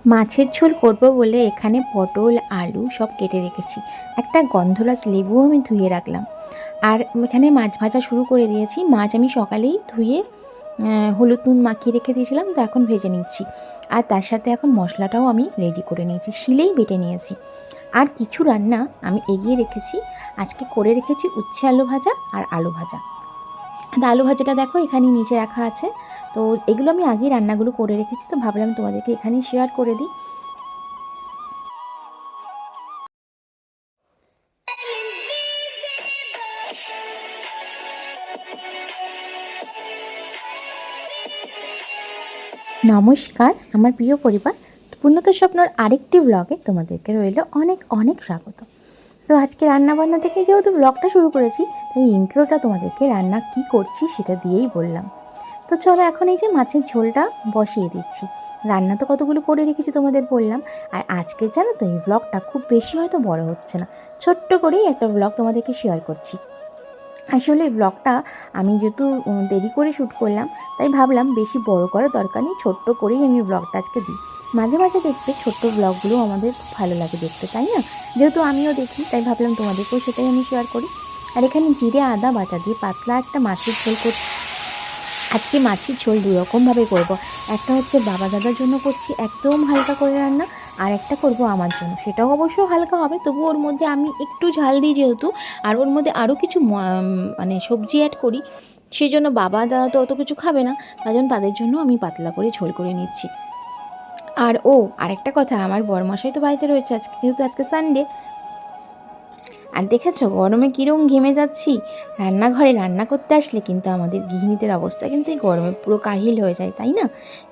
মাছের ঝোল করব বলে এখানে পটল আলু সব কেটে রেখেছি। একটা গন্ধরাজ লেবুও আমি ধুয়ে রাখলাম। আর এখানে মাছ ভাজা শুরু করে দিয়েছি। মাছ আমি সকালেই ধুয়ে হলুদ নুন মাখিয়ে রেখে দিয়েছিলাম, তো এখন ভেজে নিচ্ছি। আর তার সাথে এখন মশলাটাও আমি রেডি করে নিয়েছি, শিলেই বেটে নিয়েছি। আর কিছু রান্না আমি এগিয়ে রেখেছি, আজকে করে রেখেছি উচ্ছে আলু ভাজা আর আলু ভাজা। তো আলু ভাজাটা দেখো এখানে নিচে রাখা আছে। তো এগুলো আমি আগেই রান্নাগুলো করে রেখেছি, তো ভাবলাম তোমাদেরকে এখানেই শেয়ার করে দিই। নমস্কার আমার প্রিয় পরিবার, পূর্ণত স্বপ্নর আরেকটি ব্লগে তোমাদেরকে রইল অনেক অনেক স্বাগত। তো আজকে রান্নাবান্না থেকে যেহেতু ব্লগটা শুরু করেছি, তাই ইন্ট্রোটা তোমাদেরকে রান্না কি করছি সেটা দিয়েই বললাম। তো চলো এখন এই যে মাছের ঝোলটা বসিয়ে দিচ্ছি। রান্না তো কতগুলো করে রেখেছি তোমাদের বললাম। আর আজকে জানো তো এই ব্লগটা খুব বেশি হয়তো বড় হচ্ছে না, ছোট্ট করেই একটা ব্লগ তোমাদেরকে শেয়ার করছি। আসলে ব্লগটা আমি যেহেতু দেরি করে শ্যুট করলাম, তাই ভাবলাম বেশি বড় করার দরকার নেই, ছোট্ট করেই আমি ব্লগটা আজকে দিই। মাঝে মাঝে দেখবে ছোট্ট ব্লগগুলো আমাদের খুব ভালো লাগে দেখতে, তাই না? যেহেতু আমিও দেখি, তাই ভাবলাম তোমাদেরকেও সেটাই আমি শেয়ার করি। আর এখানে জিরে আদা বাটা দিয়ে পাতলা একটা মাছের ঝোল করছি। আজকে মাছের ঝোল দুরকমভাবে করব। একটা হচ্ছে বাবা দাদার জন্য করছি একদম হালকা করে রান্না, আর একটা করব আমার জন্য, সেটাও অবশ্য হালকা হবে, তবু ওর মধ্যে আমি একটু ঝাল দিই যেহেতু, আর ওর মধ্যে আরও কিছু মানে সবজি অ্যাড করি। সেই জন্য বাবা দাদা তো অত কিছু খাবে না, তাই জন্য তাদের জন্য আমি পাতলা করে ঝোল করে নিচ্ছি। আর আরেকটা কথা, আমার বরমশাই তো বাড়িতে রয়েছে আজকে, যেহেতু আজকে সানডে। আর দেখেছো গরমে কীরকম ঘেমে যাচ্ছি। রান্নাঘরে রান্না করতে আসলে কিন্তু আমাদের গৃহিণীদের অবস্থা কিন্তু এই গরমে পুরো কাহিল হয়ে যায়, তাই না?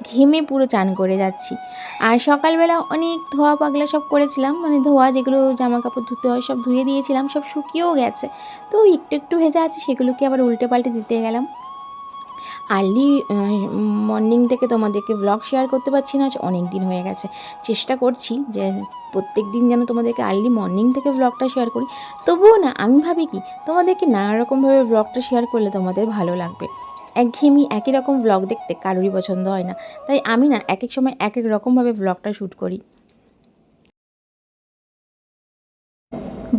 ঘেমে পুরো চান করে যাচ্ছি। আর সকালবেলা অনেক ধোয়া পাগলা সব করেছিলাম, মানে ধোয়া যেগুলো জামা কাপড় ধুতে হয় সব ধুয়ে দিয়েছিলাম, সব শুকিয়েও গেছে। তো একটু একটু ভেজা আছে, সেগুলোকে আবার উল্টে পাল্টে দিতে গেলাম। আর্লি মর্নিং থেকে তোমাদেরকে ব্লগ শেয়ার করতে পারছি না, আজ অনেক দিন হয়ে গেছে। চেষ্টা করছি যে প্রত্যেক দিন যেন তোমাদেরকে আর্লি মর্নিং থেকে ব্লগটা শেয়ার করি। তবুও না, আমি ভাবি কি তোমাদেরকে নানা রকমভাবে ব্লগটা শেয়ার করলে তোমাদের ভালো লাগবে। একঘেয়েমি একই রকম ব্লগ দেখতে কারোরই পছন্দ হয় না, তাই আমি না এক এক সময় এক এক রকমভাবে ব্লগটা শ্যুট করি।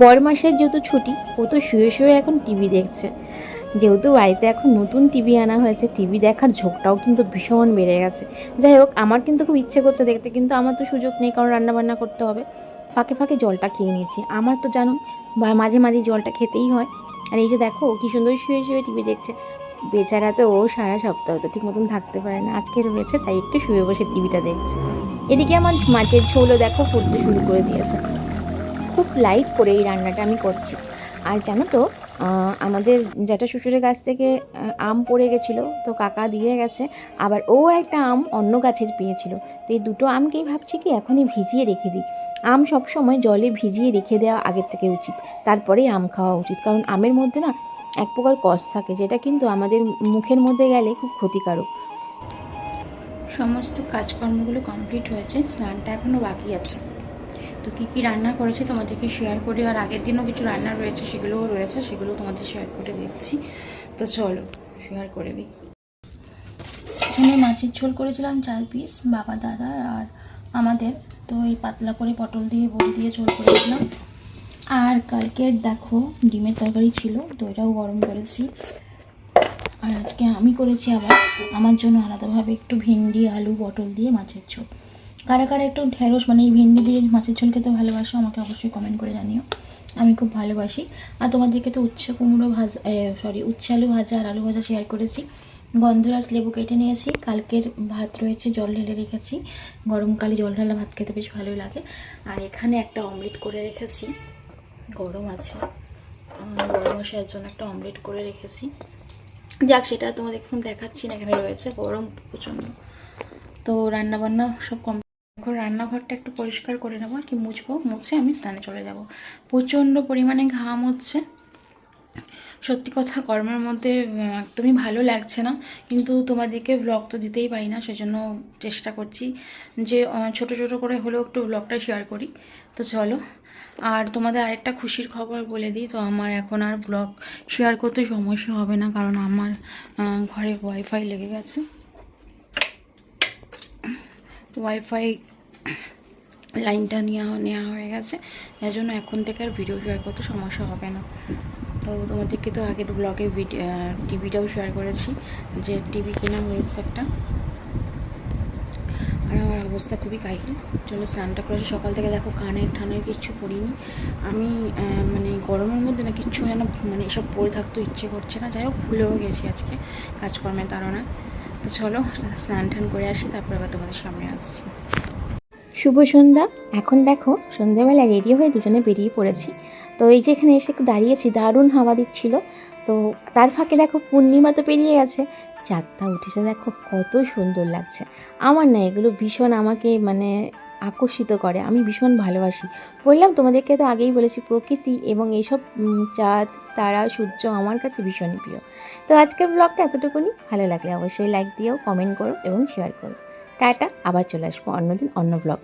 বড় মাসের যেহেতু ছুটি, ও তো শুয়ে শুয়ে এখন টিভি দেখছে। যেহেতু বাড়িতে এখন নতুন টিভি আনা হয়েছে, টিভি দেখার ঝোঁকটাও কিন্তু ভীষণ বেড়ে গেছে। যাই হোক, আমার কিন্তু খুব ইচ্ছে করছে দেখতে, কিন্তু আমার তো সুযোগ নেই, কারণ রান্নাবান্না করতে হবে। ফাঁকে ফাঁকে জলটা খেয়ে নিয়েছি, আমার তো জানো বা মাঝে মাঝে জলটা খেতেই হয়। আর এই যে দেখো কী সুন্দর শুয়ে শুয়ে টিভি দেখছে। বেচারা তো ও সারা সপ্তাহ তো ঠিক মতন থাকতে পারে না, আজকে রয়েছে তাই একটু শুয়ে বসে টিভিটা দেখছে। এদিকে আমার মাছের ঝোলও দেখো ফুটতে শুরু করে দিয়েছে। খুব লাইট করে এই রান্নাটা আমি করছি। আর জানো তো, আমাদের জ্যাঠা শ্বশুরের গাছ থেকে আম পড়ে গেছিলো, তো কাকা দিয়ে গেছে। আবার ও একটা আম অন্য গাছের পেয়েছিল, তো এই দুটো আমকেই ভাবছি কি এখনই ভিজিয়ে রেখে দিই। আম সব সময় জলে ভিজিয়ে রেখে দেওয়া আগের থেকে উচিত, তারপরেই আম খাওয়া উচিত, কারণ আমের মধ্যে না এক প্রকার কষ থাকে, যেটা কিন্তু আমাদের মুখের মধ্যে গেলে খুব ক্ষতিকারক। সমস্ত কাজকর্মগুলো কমপ্লিট হয়েছে, স্নানটা এখনও বাকি আছে। তো কী কী রান্না করেছি তোমাদেরকে শেয়ার করি, আর আগের দিনও কিছু রান্না রয়েছে, সেগুলোও রয়েছে, সেগুলো তোমাদের শেয়ার করে দিচ্ছি। তো চলো শেয়ার করে দিই। এখানে মাছের ঝোল করেছিলাম 4 পিস, বাবা দাদা আর আমাদের। তো এই পাতলা করে পটল দিয়ে বড়ি দিয়ে ঝোল করেছিলাম। আর কালকের দেখো ডিমের তরকারি ছিল, তো এটাও গরম করেছি। আর আজকে আমি করেছি আবার আমার জন্য আলাদাভাবে একটু ভেন্ডি আলু পটল দিয়ে মাছের ঝোল। কারা কারা একটু ঢেঁড়স মানে এই ভেন্ডি দিয়ে মাছের ঝোল খেতে ভালোবাসো আমাকে অবশ্যই কমেন্ট করে জানিও, আমি খুব ভালোবাসি। আর তোমাদেরকে তো উচ্ছে কুমড়ো ভাজা উচ্ছে আলু ভাজা আর আলু ভাজা শেয়ার করেছি। গন্ধরাজ লেবু কেটে নিয়েছি, কালকের ভাত রয়েছে জল ঢেলে রেখেছি, গরমকালে জল ঢালা ভাত খেতে বেশ ভালোই লাগে। আর এখানে একটা অমলেট করে রেখেছি, গরম আছে, গরম মশার জন্য একটা অমলেট করে রেখেছি। যাক, সেটা তোমাদের এখন দেখাচ্ছি না, এখানে রয়েছে, গরম প্রচণ্ড। তো রান্নাবান্না সব এখন রান্নাঘরটা একটু পরিষ্কার করে নেবো, আর কি মুছবো, মুছে আমি স্নানে চলে যাব। প্রচণ্ড পরিমাণে ঘাম হচ্ছে, সত্যি কথা গরমের মধ্যে একদমই ভালো লাগছে না, কিন্তু তোমাদেরকে ব্লগ তো দিতেই পারি না, সেজন্য চেষ্টা করছি যে ছোট ছোট করে হলেও একটু ব্লগটা শেয়ার করি। তো চলো, আর তোমাদের আরেকটা খুশির খবর বলে দিই, তো আমার এখন আর ব্লগ শেয়ার করতে সমস্যা হবে না, কারণ আমার ঘরে ওয়াইফাই লেগে গেছে। ওয়াইফাই লাইনটা নেওয়া হয়ে গেছে, যার জন্য এখন থেকে আর ভিডিও শেয়ার করতে সমস্যা হবে না। তো তোমাদেরকে তো আগের ব্লগে টিভিটাও শেয়ার করেছি, যে টিভি কেনা হয়েছে একটা। আর আমার অবস্থা খুবই কাহিল। চলো স্নানটা করেছি সকাল থেকে, দেখো কানের ঠানের কিচ্ছু পরিনি আমি। মানে গরমের মধ্যে না কিচ্ছু যেন মানে এসব পরে থাকতে ইচ্ছে করছে না। যাই হোক ভুলেও গেছি আজকে কাজকর্মের তাড়নায়। তো চলো স্নান টান করে আসি, তারপর আবার তোমাদের সামনে আসছি। শুভ সন্ধ্যা। এখন দেখো সন্ধ্যাবেলা রেডি হয়ে দুজনে বেরিয়ে পড়েছি। তো এই যে এখানে এসে একটু দাঁড়িয়েছি, দারুণ হাওয়া দিচ্ছিল। তো তার ফাঁকে দেখো পূর্ণিমা তো পেরিয়ে গেছে, চাঁদটা উঠেছে, দেখো কত সুন্দর লাগছে। আমার না এগুলো ভীষণ আমাকে মানে আকর্ষিত করে, আমি ভীষণ ভালোবাসি। বললাম তোমাদেরকে তো আগেই বলেছি, প্রকৃতি এবং এইসব চাঁদ তারা সূর্য আমার কাছে ভীষণই প্রিয়। তো আজকের ব্লগটা এতটুকুনি, ভালো লাগলে অবশ্যই লাইক দিও, কমেন্ট করো এবং শেয়ার করো। টাটা, আবার চলে আসবো অন্যদিন অন্য ব্লগ।